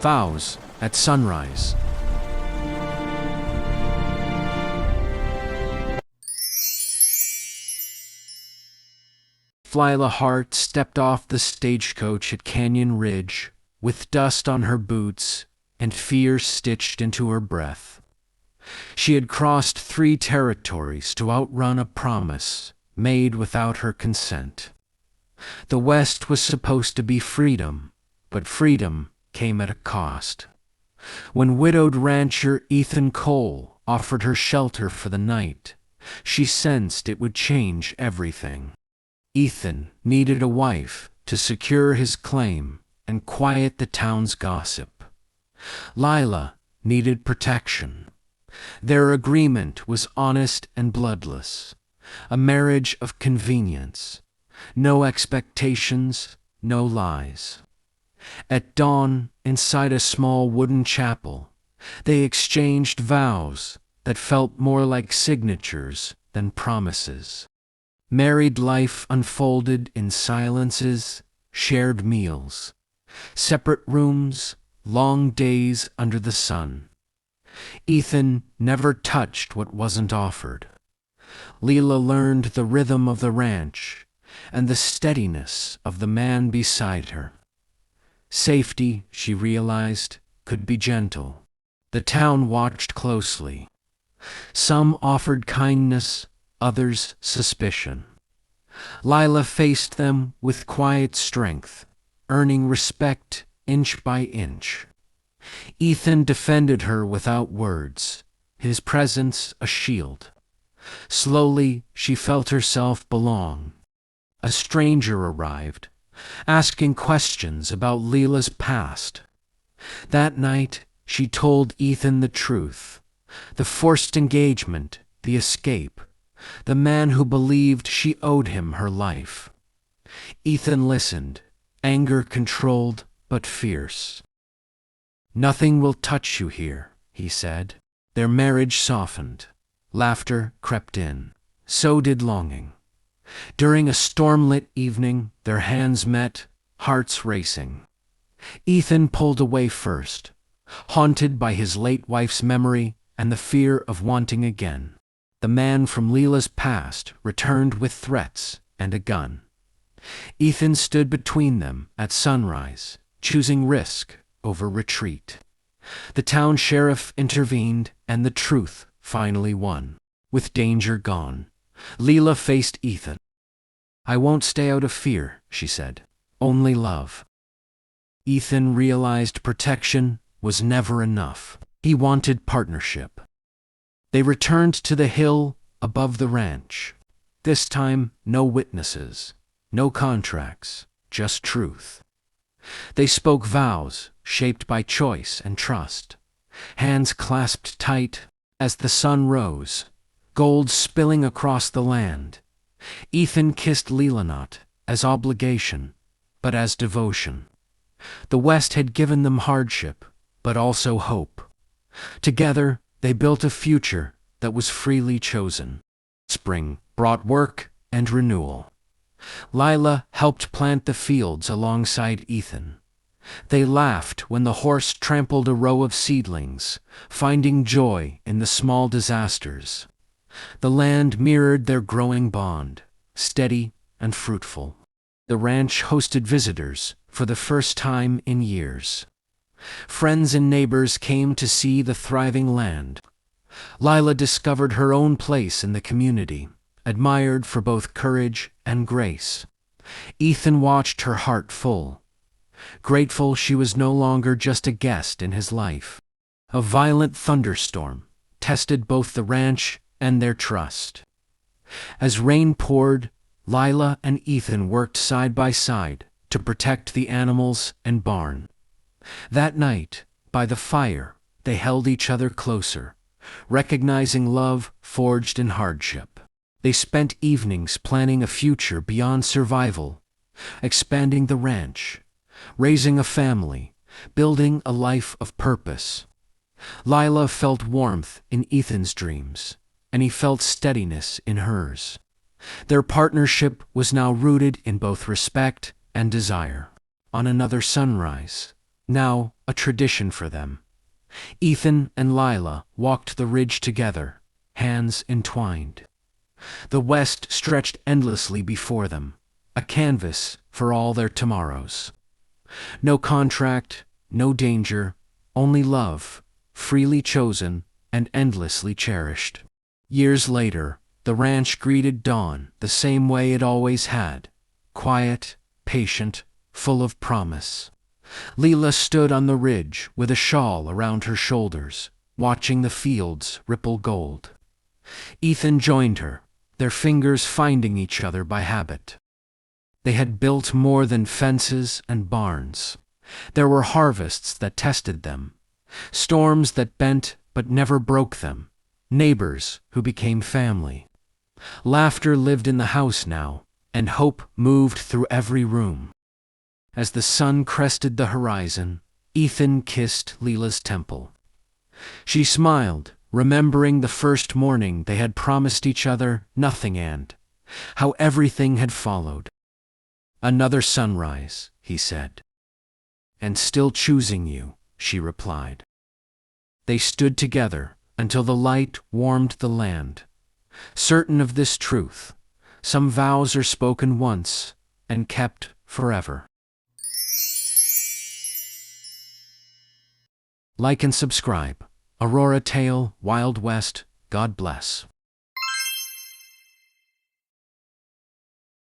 Vows at sunrise. Lila Hart stepped off the stagecoach at Canyon Ridge, with dust on her boots and fear stitched into her breath. She had crossed 3 territories to outrun a promise made without her consent. The West was supposed to be freedom, but freedom came at a cost. When widowed rancher Ethan Cole offered her shelter for the night, she sensed it would change everything. Ethan needed a wife to secure his claim and quiet the town's gossip. Lila needed protection. Their agreement was honest and bloodless, a marriage of convenience. No expectations, no lies. At dawn, inside a small wooden chapel, they exchanged vows that felt more like signatures than promises. Married life unfolded in silences, shared meals, separate rooms, long days under the sun. Ethan never touched what wasn't offered. Lila learned the rhythm of the ranch and the steadiness of the man beside her. Safety, she realized, could be gentle. The town watched closely. Some offered kindness, others suspicion. Lila faced them with quiet strength, earning respect inch by inch. Ethan defended her without words, his presence a shield. Slowly, she felt herself belong. A stranger arrived, asking questions about Lila's past. That night, she told Ethan the truth. The forced engagement, the escape, the man who believed she owed him her life. Ethan listened, anger controlled but fierce. "Nothing will touch you here," he said. Their marriage softened. Laughter crept in. So did longing. During a stormlit evening, their hands met, hearts racing. Ethan pulled away first, haunted by his late wife's memory and the fear of wanting again. The man from Lila's past returned with threats and a gun. Ethan stood between them at sunrise, choosing risk over retreat. The town sheriff intervened, and the truth finally won. With danger gone, Lila faced Ethan. "I won't stay out of fear," she said. "Only love." Ethan realized protection was never enough. He wanted partnership. They returned to the hill above the ranch. This time, no witnesses, no contracts, just truth. They spoke vows shaped by choice and trust, hands clasped tight as the sun rose, gold spilling across the land. Ethan kissed Lila not as obligation, but as devotion. The West had given them hardship, but also hope. Together, they built a future that was freely chosen. Spring brought work and renewal. Lila helped plant the fields alongside Ethan. They laughed when the horse trampled a row of seedlings, finding joy in the small disasters. The land mirrored their growing bond, steady and fruitful. The ranch hosted visitors for the first time in years. Friends and neighbors came to see the thriving land. Lila discovered her own place in the community, admired for both courage and grace. Ethan watched her heart full, grateful she was no longer just a guest in his life. A violent thunderstorm tested both the ranch and their trust. As rain poured, Lila and Ethan worked side by side to protect the animals and barn. That night, by the fire, they held each other closer, recognizing love forged in hardship. They spent evenings planning a future beyond survival, expanding the ranch, raising a family, building a life of purpose. Lila felt warmth in Ethan's dreams, and he felt steadiness in hers. Their partnership was now rooted in both respect and desire. On another sunrise, now a tradition for them. Ethan and Lila walked the ridge together, hands entwined. The West stretched endlessly before them, a canvas for all their tomorrows. No contract, no danger, only love, freely chosen and endlessly cherished. Years later, the ranch greeted dawn the same way it always had, quiet, patient, full of promise. Leela stood on the ridge with a shawl around her shoulders, watching the fields ripple gold. Ethan joined her, their fingers finding each other by habit. They had built more than fences and barns. There were harvests that tested them, storms that bent but never broke them, neighbors who became family. Laughter lived in the house now, and hope moved through every room. As the sun crested the horizon, Ethan kissed Leela's temple. She smiled, remembering the first morning they had promised each other nothing and how everything had followed. "Another sunrise," he said. "And still choosing you," she replied. They stood together until the light warmed the land. Certain of this truth, some vows are spoken once and kept forever. Like and subscribe. Aurora Tale Wild West. God bless.